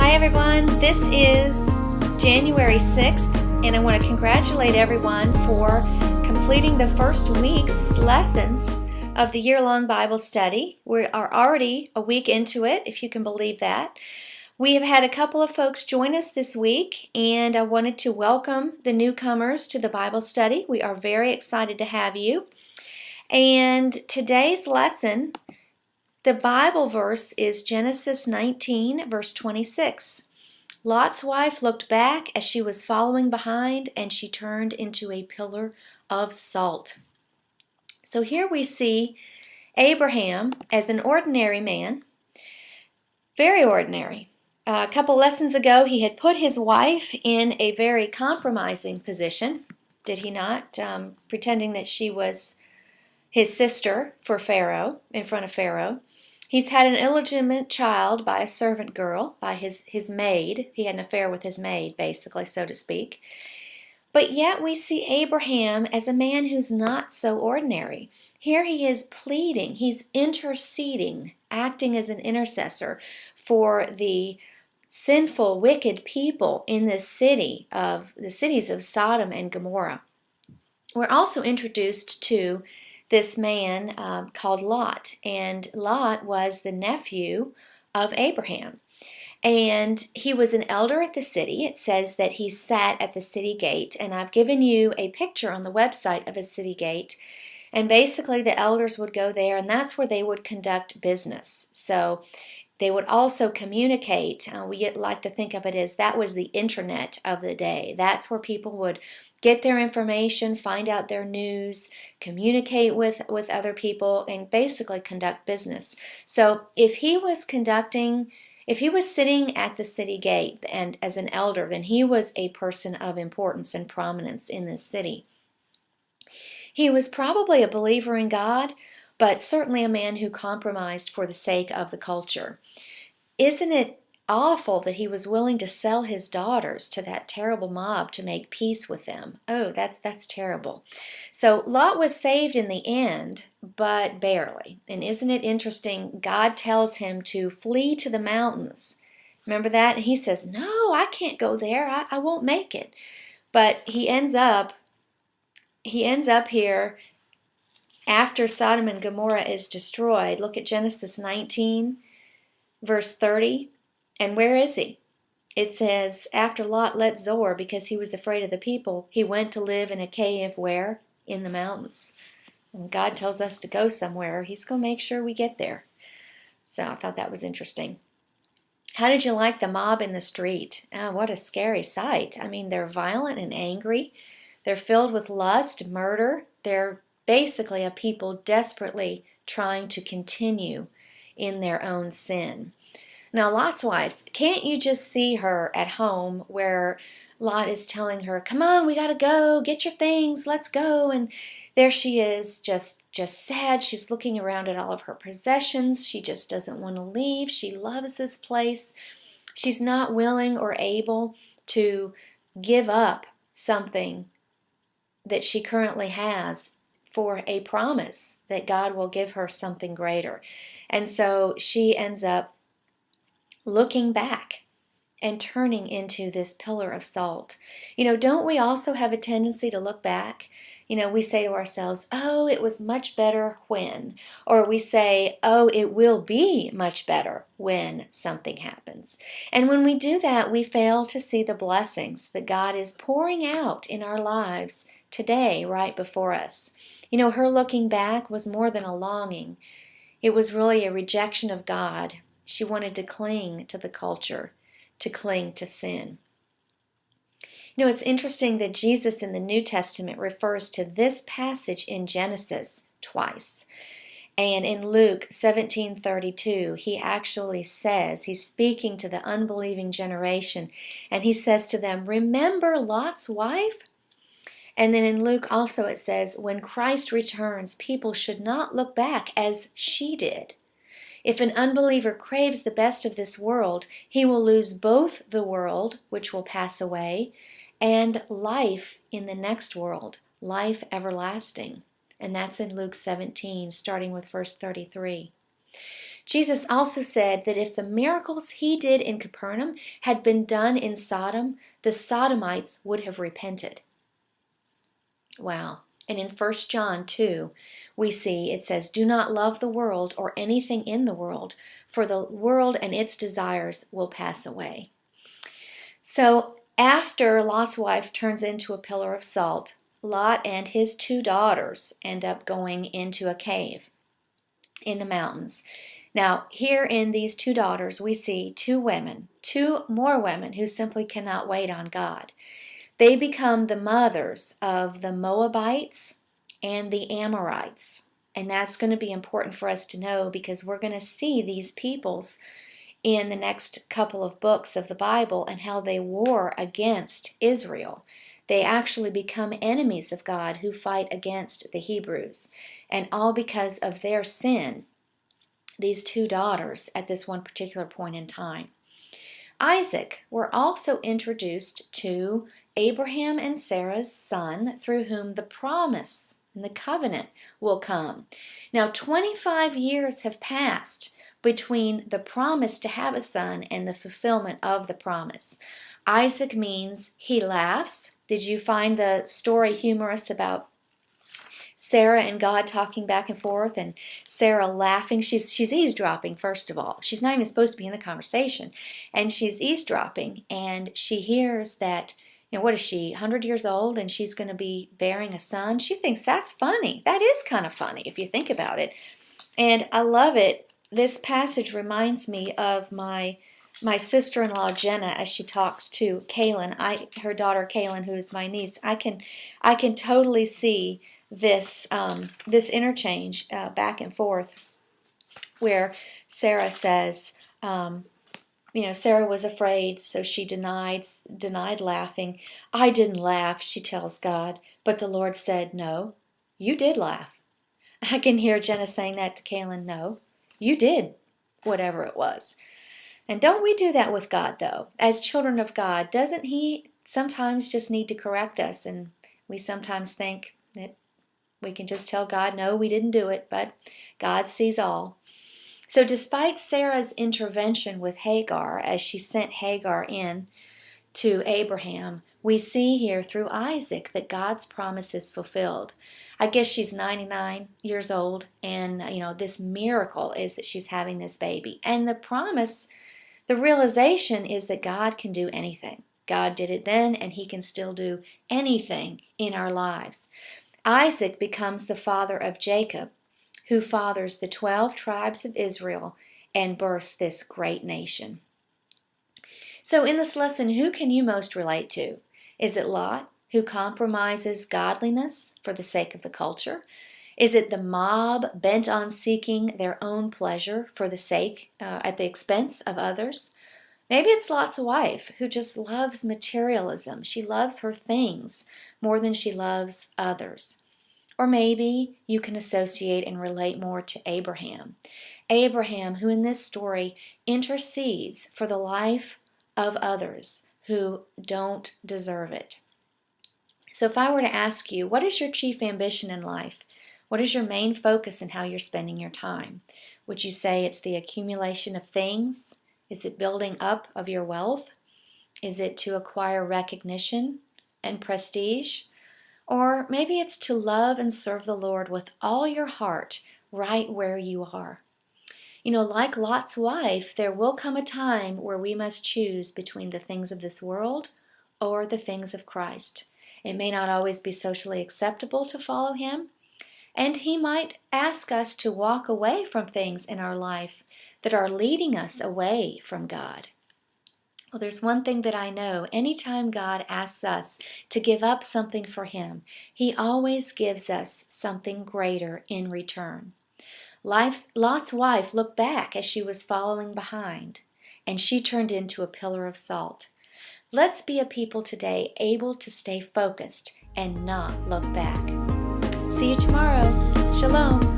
Hi everyone, this is January 6th, and I want to congratulate everyone for completing the first week's lessons of the year-long Bible study. We are already a week into it, if you can believe that. We have had a couple of folks join us this week, and I wanted to welcome the newcomers to the Bible study. We are very excited to have you. And today's lesson, the Bible verse is Genesis 19, verse 26. Lot's wife looked back as she was following behind, and she turned into a pillar of salt. So here we see Abraham as an ordinary man, very ordinary. A couple lessons ago, he had put his wife in a very compromising position, did he not? Pretending that she was his sister for Pharaoh, in front of Pharaoh. He's had an illegitimate child by a servant girl, by his maid. He had an affair with his maid, basically, so to speak. But yet we see Abraham as a man who's not so ordinary. Here he is pleading, he's interceding, acting as an intercessor for the sinful, wicked people in the cities of Sodom and Gomorrah. We're also introduced to this man called Lot, and Lot was the nephew of Abraham. And he was an elder at the city. It says that he sat at the city gate, and I've given you a picture on the website of a city gate. And basically the elders would go there, and that's where they would conduct business. So they would also communicate. We like to think of it as that was the internet of the day. That's where people would get their information, find out their news, communicate with other people, and basically conduct business. So if he was sitting at the city gate and as an elder, then he was a person of importance and prominence in this city. He was probably a believer in God, but certainly a man who compromised for the sake of the culture. Isn't it awful that he was willing to sell his daughters to that terrible mob to make peace with them? Oh, that's terrible. So Lot was saved in the end, but barely. And isn't it interesting? God tells him to flee to the mountains. Remember that? And he says, no, I can't go there. I won't make it. But he ends up here after Sodom and Gomorrah is destroyed. Look at Genesis 19, verse 30. And where is he? It says, after Lot left Zoar because he was afraid of the people, he went to live in a cave where? In the mountains. And God tells us to go somewhere. He's going to make sure we get there. So I thought that was interesting. How did you like the mob in the street? Oh, what a scary sight. I mean, they're violent and angry. They're filled with lust, murder. They're basically a people desperately trying to continue in their own sin. Now, Lot's wife, can't you just see her at home where Lot is telling her, come on, we got to go, get your things, let's go. And there she is, just sad. She's looking around at all of her possessions. She just doesn't want to leave. She loves this place. She's not willing or able to give up something that she currently has for a promise that God will give her something greater. And so she ends up looking back and turning into this pillar of salt. Don't we also have a tendency to look back? We say to ourselves, oh, it was much better when. Or we say, oh, it will be much better when something happens. And when we do that, we fail to see the blessings that God is pouring out in our lives today, right before us. Her looking back was more than a longing. It was really a rejection of God. She wanted to cling to the culture, to cling to sin. It's interesting that Jesus in the New Testament refers to this passage in Genesis twice. And in Luke 17:32, he actually says, he's speaking to the unbelieving generation, and he says to them, remember Lot's wife? And then in Luke also it says, when Christ returns, people should not look back as she did. If an unbeliever craves the best of this world, he will lose both the world, which will pass away, and life in the next world, life everlasting. And that's in Luke 17, starting with verse 33. Jesus also said that if the miracles he did in Capernaum had been done in Sodom, the Sodomites would have repented. Wow. And in 1 John 2, we see it says, "Do not love the world or anything in the world, for the world and its desires will pass away." So after Lot's wife turns into a pillar of salt, Lot and his 2 daughters end up going into a cave in the mountains. Now, here in these 2 daughters, we see 2 women, 2 more women who simply cannot wait on God. They become the mothers of the Moabites and the Amorites. And that's going to be important for us to know, because we're going to see these peoples in the next couple of books of the Bible and how they war against Israel. They actually become enemies of God who fight against the Hebrews. And all because of their sin, these 2 daughters at this one particular point in time. Isaac were also introduced to Abraham and Sarah's son, through whom the promise and the covenant will come. Now 25 years have passed between the promise to have a son and the fulfillment of the promise. Isaac means he laughs. Did you find the story humorous about Sarah and God talking back and forth, and Sarah laughing? She's eavesdropping, first of all. She's not even supposed to be in the conversation. And she's eavesdropping, and she hears that, what is she, 100 years old, and she's going to be bearing a son? She thinks that's funny. That is kind of funny if you think about it. And I love it. This passage reminds me of my sister-in-law Jenna as she talks to Kaylin, her daughter Kaylin, who is my niece. I can totally see this interchange back and forth, where Sarah says, Sarah was afraid, so she denied laughing. "I didn't laugh," she tells God, "but the Lord said, no, you did laugh." I can hear Jenna saying that to Kaylin, "No, you did, whatever it was." And don't we do that with God, though? As children of God, doesn't He sometimes just need to correct us? And we sometimes think that we can just tell God, no, we didn't do it, but God sees all. So despite Sarah's intervention with Hagar, as she sent Hagar in to Abraham, we see here through Isaac that God's promise is fulfilled. I guess she's 99 years old, and this miracle is that she's having this baby. And the promise, the realization is that God can do anything. God did it then, and He can still do anything in our lives. Isaac becomes the father of Jacob, who fathers the 12 tribes of Israel and births this great nation. So in this lesson, who can you most relate to? Is it Lot, who compromises godliness for the sake of the culture? Is it the mob bent on seeking their own pleasure for the sake, at the expense of others? Maybe it's Lot's wife, who just loves materialism. She loves her things more than she loves others. Or maybe you can associate and relate more to Abraham. Abraham, who in this story intercedes for the life of others who don't deserve it. So if I were to ask you, what is your chief ambition in life? What is your main focus in how you're spending your time? Would you say it's the accumulation of things? Is it building up of your wealth? Is it to acquire recognition and prestige? Or maybe it's to love and serve the Lord with all your heart right where you are. Like Lot's wife, there will come a time where we must choose between the things of this world or the things of Christ. It may not always be socially acceptable to follow Him, and He might ask us to walk away from things in our life that are leading us away from God. Well, there's one thing that I know. Anytime God asks us to give up something for Him, He always gives us something greater in return. Lot's wife looked back as she was following behind, and she turned into a pillar of salt. Let's be a people today able to stay focused and not look back. See you tomorrow. Shalom.